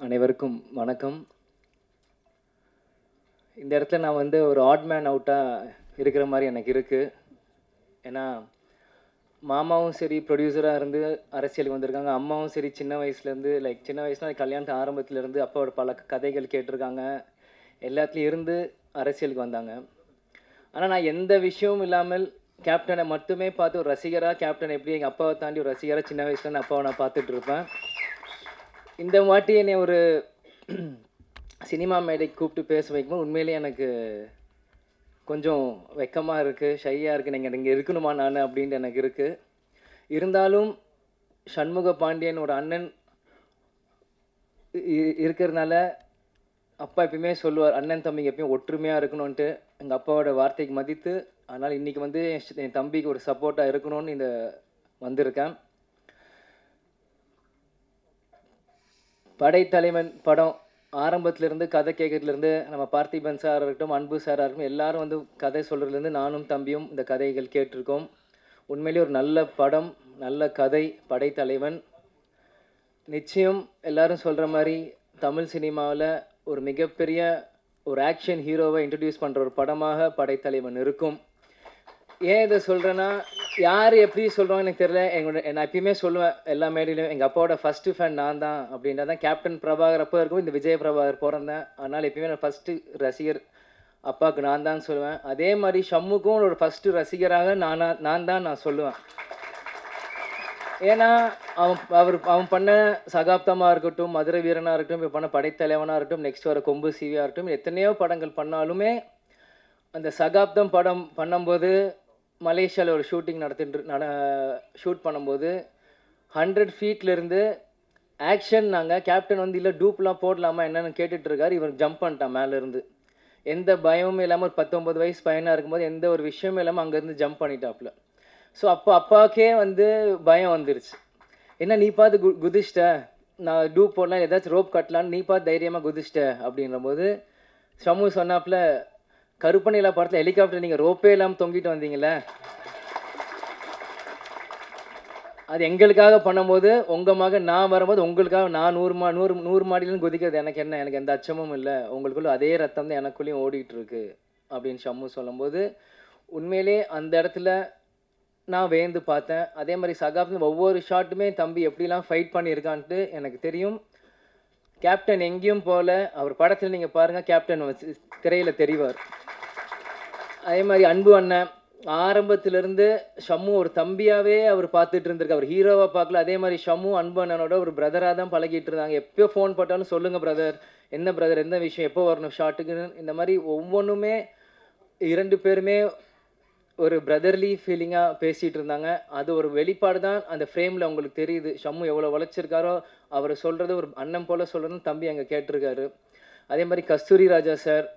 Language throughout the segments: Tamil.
அனைவருக்கும் வணக்கம். இந்த இடத்துல நான் வந்து ஒரு ஆட் மேன் அவுட்டாக இருக்கிற மாதிரி எனக்கு இருக்குது. ஏன்னா மாமாவும் சரி ப்ரொடியூசராக இருந்து அரசியலுக்கு வந்திருக்காங்க. அம்மாவும் சரி சின்ன வயசுலேருந்து சின்ன வயசுனா கல்யாணத்து ஆரம்பத்துலேருந்து அப்பாவோட பல கதைகள் கேட்டிருக்காங்க. எல்லாத்துலேயும் இருந்து அரசியலுக்கு வந்தாங்க. ஆனால் நான் எந்த விஷயமும் இல்லாமல் கேப்டனை மட்டுமே பார்த்து ஒரு ரசிகராக கேப்டன் எப்படி எங்கள் அப்பாவை தாண்டி ஒரு ரசிகராக சின்ன வயசுல அப்பாவை நான் பார்த்துட்டு இருப்பேன். இந்த வாட்டி என்னை ஒரு சினிமா மேடைக்கு கூப்பிட்டு பேச வைக்கும்போது உண்மையிலேயே எனக்கு கொஞ்சம் வெக்கமாக இருக்குது, ஷையாக இருக்குது. நீங்கள் இங்கே இருக்கணுமா நான் அப்படின்ட்டு எனக்கு இருக்குது. இருந்தாலும் சண்முக பாண்டியன் ஒரு அண்ணன் இருக்கிறதுனால அப்பா எப்பயுமே சொல்லுவார், அண்ணன் தம்பிங்க எப்பயும் ஒற்றுமையாக இருக்கணும்ன்ட்டு. எங்கள் அப்பாவோட வார்த்தைக்கு மதித்து அதனால் இன்றைக்கி வந்து என் தம்பிக்கு ஒரு சப்போர்ட்டாக இருக்கணும்னு இந்த வந்திருக்கேன். படைத்தலைவன் படம் ஆரம்பத்துலேருந்து கதை கேட்கறதுலேருந்து நம்ம பார்த்திபன் சாராக இருக்கட்டும், அன்பு சாராக இருக்கட்டும், எல்லோரும் வந்து கதை சொல்கிறதுலேருந்து நானும் தம்பியும் இந்த கதைகள் கேட்டிருக்கோம். உண்மையிலேயே ஒரு நல்ல படம், நல்ல கதை. படைத்தலைவன் நிச்சயம் எல்லோரும் சொல்கிற மாதிரி தமிழ் சினிமாவில் ஒரு மிகப்பெரிய ஒரு ஆக்ஷன் ஹீரோவை இன்ட்ரடியூஸ் பண்ணுற ஒரு படமாக படைத்தலைவன் இருக்கும். ஏன் இதை சொல்கிறேன்னா, யார் எப்படி சொல்கிறாங்க எனக்கு தெரியல. நான் எப்பயுமே சொல்லுவேன் எல்லா மேடையிலும், எங்கள் அப்பாவோட ஃபஸ்ட்டு ஃபேன் நான் தான் அப்படின்றது தான். கேப்டன் பிரபாகர் அப்போ இருக்கும், இந்த விஜய பிரபாகர் பிறந்தேன். அதனால் எப்பயுமே நான் ஃபஸ்ட்டு ரசிகர் அப்பாவுக்கு நான் தான் சொல்லுவேன். அதே மாதிரி ஷம்முக்கும் ஒரு ஃபஸ்ட்டு ரசிகராக நான் தான் சொல்லுவேன். ஏன்னா அவன் பண்ண சகாப்தமாக இருக்கட்டும், மதுரை வீரனாக இருக்கட்டும், இப்போ பண்ண படைத்தலைவனாக இருக்கட்டும், நெக்ஸ்ட் வர கொம்பு சிவியாக இருக்கட்டும், எத்தனையோ படங்கள் பண்ணாலுமே அந்த சகாப்தம் படம் பண்ணும்போது மலேசியாவில் ஒரு ஷூட் பண்ணும்போது 100 ஃபீட்லேருந்து ஆக்ஷன் நாங்கள் கேப்டன் வந்து இல்லை டூப்லாம் போடலாமா என்னென்னு கேட்டுட்ருக்காரு. இவர் ஜம்ப் பண்ணிட்டான் மேலேருந்து. எந்த பயமும் இல்லாமல் ஒரு 19 வயசு பையனாக இருக்கும்போது எந்த ஒரு விஷயமும் இல்லாமல் அங்கேருந்து ஜம்ப் பண்ணிட்டாப்புல. ஸோ அப்பாவுக்கே வந்து பயம் வந்துருச்சு. என்ன நீ பார்த்து குதிச்சிட்ட, நான் டூப் போடலாம் ஏதாச்சும் ரோப் கட்டலான்னு நீ பார்த்து தைரியமாக குதிச்சிட்ட அப்படின்ற போது ஷம்மு சொன்னாப்புல, கருப்பணிலா படத்தில் ஹெலிகாப்டர் நீங்கள் ரோப்பே இல்லாமல் தொங்கிட்டு வந்தீங்களே, அது எங்களுக்காக பண்ணும்போது உங்கள் மகன் நான் வரும்போது உங்களுக்காக நான் 100 மாடியிலும் குதிக்கிறது எனக்கு என்ன, எனக்கு எந்த அச்சமும் இல்லை, உங்களுக்குள்ள அதே ரத்தம் தான் எனக்குள்ளேயும் ஓடிட்டு இருக்கு அப்படின்னு ஷம்மு சொல்லும்போது உண்மையிலே அந்த இடத்துல நான் வேந்து பார்த்தேன். அதே மாதிரி சகாப்தம் ஒவ்வொரு ஷாட்டுமே தம்பி எப்படிலாம் ஃபைட் பண்ணியிருக்கான்ட்டு எனக்கு தெரியும். கேப்டன் எங்கேயும் போல அவர் படத்தில் நீங்கள் பாருங்கள், கேப்டன் திரையில் தெரிவார். அதே மாதிரி அன்பு அண்ணன் ஆரம்பத்திலேருந்து ஷம்மு ஒரு தம்பியாகவே அவர் பார்த்துட்டு இருந்திருக்கு, அவர் ஹீரோவாக பார்க்கல. அதே மாதிரி ஷம்மு அன்பு அண்ணனோட ஒரு பிரதராக தான் பழகிட்டு இருந்தாங்க. எப்போ ஃபோன் போட்டாலும் சொல்லுங்கள் பிரதர், என்ன பிரதர், எந்த விஷயம், எப்போ வரணும் ஷாட்டுக்குன்னு, இந்த மாதிரி ஒவ்வொன்றுமே 2 பேருமே ஒரு பிரதர்லி ஃபீலிங்காக பேசிகிட்டு இருந்தாங்க. அது ஒரு வெளிப்பாடு தான் அந்த ஃப்ரேமில் உங்களுக்கு தெரியுது. ஷம்மு எவ்வளோ உழைச்சிருக்காரோ அவர் சொல்கிறது ஒரு அண்ணன் போல் சொல்கிறதுன்னு தம்பி அங்கே கேட்டிருக்காரு. அதே மாதிரி கஸ்தூரி ராஜா சார்,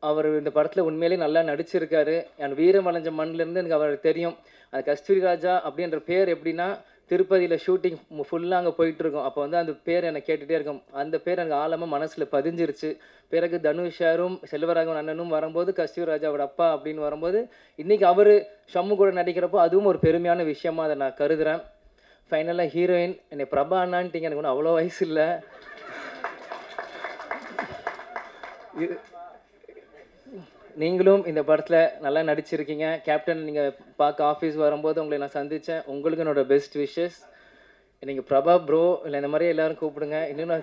அவர் இந்த படத்தில் உண்மையிலே நல்லா நடிச்சிருக்காரு. என் வீரம் வளைஞ்ச மண்ணிலேருந்து எனக்கு அவருக்கு தெரியும். அது கஸ்தூரி ராஜா அப்படின்ற பேர் எப்படின்னா, திருப்பதியில் ஷூட்டிங் ஃபுல்லாக அங்கே போயிட்டுருக்கோம். அப்போ வந்து அந்த பேர் எனக்கு கேட்டுகிட்டே இருக்கும். அந்த பேர் எனக்கு ஆழமாக மனசில் பதிஞ்சிருச்சு. பிறகு தனுஷாரும் செல்வராகவன் அண்ணனும் வரும்போது கஸ்தூரி ராஜாவோட அப்பா அப்படின்னு வரும்போது இன்றைக்கி அவர் ஷம்மு கூட நடிக்கிறப்போ அதுவும் ஒரு பெருமையான விஷயமாக அதை நான் கருதுகிறேன். ஃபைனலாக ஹீரோயின் என்னை பிரபா அண்ணான்ட்டிங்க, எனக்கு ஒன்றும் அவ்வளோ வயசு இல்லை. நீங்களும் இந்த படத்தில் நல்லா நடிச்சிருக்கீங்க. கேப்டன் நீங்கள் பார்க்க ஆஃபீஸ் வரும்போது உங்களை நான் சந்தித்தேன். உங்களுக்கு என்னோடய பெஸ்ட் விஷஸ். நீங்கள் பிரபா ப்ரோ இல்லை இந்த மாதிரி எல்லோரும் கூப்பிடுங்க. இன்னும்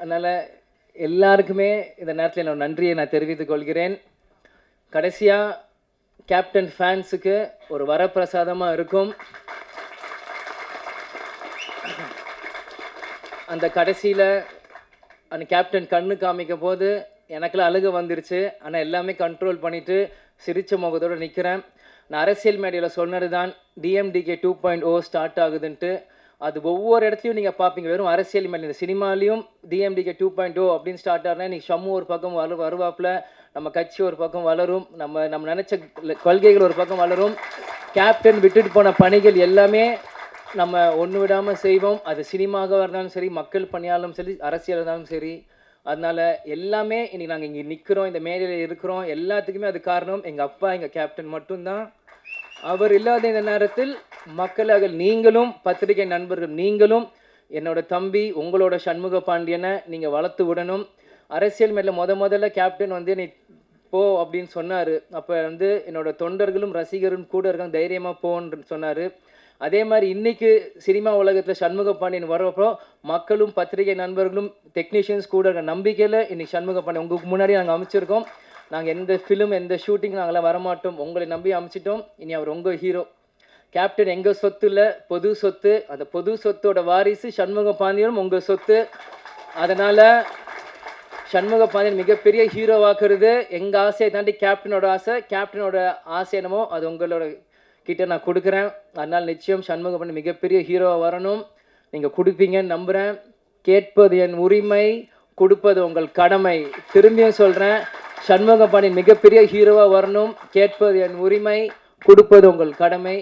அதனால் எல்லாருக்குமே இந்த நேரத்தில் என்னோட நன்றியை நான் தெரிவித்துக் கொள்கிறேன். கடைசியாக கேப்டன் ஃபேன்ஸுக்கு ஒரு வரப்பிரசாதமாக இருக்கும். அந்த கடைசியில் அந்த கேப்டன் கண்ணு காமிக்கும் போது எனக்குலாம் அழுக வந்துருச்சு. ஆனால் எல்லாமே கண்ட்ரோல் பண்ணிவிட்டு சிரித்த முகத்தோடு நிற்கிறேன். நான் அரசியல் மேடையில் சொன்னது தான் டிஎம்டிகே 2.0 ஸ்டார்ட் ஆகுதுன்ட்டு. அது ஒவ்வொரு இடத்துலையும் நீங்கள் பார்ப்பீங்க. வெறும் அரசியல் மேலே இந்த சினிமாலையும் டிஎம்டிகே 2.0 அப்படின்னு ஸ்டார்ட் ஆகுனா இன்றைக்கி ஷம்மு ஒரு பக்கம் வருவாப்பில், நம்ம கட்சி ஒரு பக்கம் வளரும், நம்ம நினச்ச கொள்கைகள் ஒரு பக்கம் வளரும். கேப்டன் விட்டுட்டு போன பணிகள் எல்லாமே நம்ம ஒன்று விடாமல் செய்வோம். அது சினிமாவாக இருந்தாலும் சரி, மக்கள் பணியாலும் சரி, அரசியல் இருந்தாலும் சரி. அதனால் எல்லாமே இன்றைக்கி நாங்கள் இங்கே நிற்கிறோம், இந்த மேடையில் இருக்கிறோம். எல்லாத்துக்குமே அது காரணம் எங்கள் அப்பா, எங்கள் கேப்டன் மட்டும்தான். அவர் இல்லாத இந்த நேரத்தில் மக்களாக நீங்களும், பத்திரிகை நண்பர்கள் நீங்களும் என்னோட தம்பி உங்களோட சண்முக பாண்டியனை நீங்கள் வளர்த்து விடணும். அரசியல் மேல முதல்ல கேப்டன் வந்து நீ போ அப்படின்னு சொன்னார். அப்போ வந்து என்னோட தொண்டர்களும் ரசிகரும் கூட இருக்காங்க, தைரியமாக போன்னு சொன்னார். அதே மாதிரி இன்னைக்கு சினிமா உலகத்தில் சண்முக பாண்டியன் வரப்போ மக்களும் பத்திரிகை நண்பர்களும் டெக்னீஷியன்ஸ் கூட இருக்க நம்பிக்கையில் இன்னைக்கு சண்முக பாண்டியன் உங்களுக்கு முன்னாடி நாங்கள் அமைச்சிருக்கோம். நாங்கள் எந்த ஃபிலிம் எந்த ஷூட்டிங் நாங்களாம் வரமாட்டோம், உங்களை நம்பி அமைச்சிட்டோம். இனி அவர் உங்கள் ஹீரோ. கேப்டன் எங்கள் சொத்து இல்லை, பொது சொத்து. அந்த பொது சொத்தோட வாரிசு சண்முக பாண்டியனும் உங்கள் சொத்து. அதனால் சண்முக பாண்டியன் மிகப்பெரிய ஹீரோவாக்குறது எங்கள் ஆசையை தாண்டி கேப்டனோட ஆசை. கேப்டனோட ஆசை என்னமோ அது உங்களோட கிட்ட நான் கொடுக்குறேன். அதனால் நிச்சயம் சண்முக பாண்டியன் மிகப்பெரிய ஹீரோவாக வரணும். நீங்கள் கொடுப்பீங்கன்னு நம்புகிறேன். கேட்பது என் உரிமை, கொடுப்பது உங்கள் கடமை. திரும்பியும் சொல்கிறேன், சண்முக பாண்டியன் மிகப்பெரிய ஹீரோவாக வரணும். கேட்பது என் உரிமை, கொடுப்பது உங்கள் கடமை.